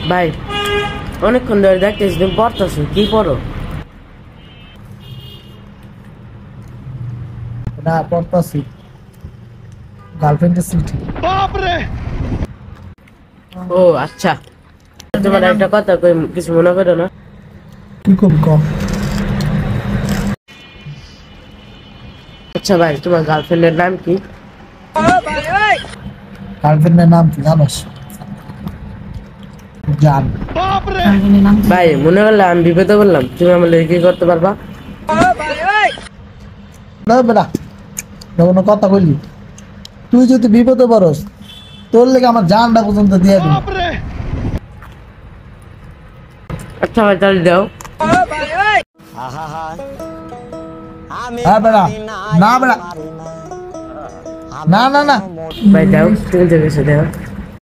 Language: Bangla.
ভাই অনেকক্ষণ ধরে দেখতেছি তুমি পড়তেছো, কি পড়ো? না পড়তাছি গার্লফ্রেন্ডের চিঠি। ও আচ্ছা, তোমার একটা কথা কই, কিছু মনে করো না? কি করবি ক। আচ্ছা ভাই, তোমার গার্লফ্রেন্ডের নাম কি? গার্লফ্রেন্ডের নাম কি জানোস? জান। ভাই মনে করলে আমি বিপদে বললাম, তুমি আমার লেগে কি করতে পারবা? না বেটা, কোনো কথা কইলি তুই যদি বিপদে পড়স তোর লেগে আমার জানটা পর্যন্ত দিয়ে দিবি। আচ্ছা ভাই তাহলে দাও। হ্যাঁ বেটা, না বেটা, না না না ভাই দাও, তুমি দেখেছো, দাও।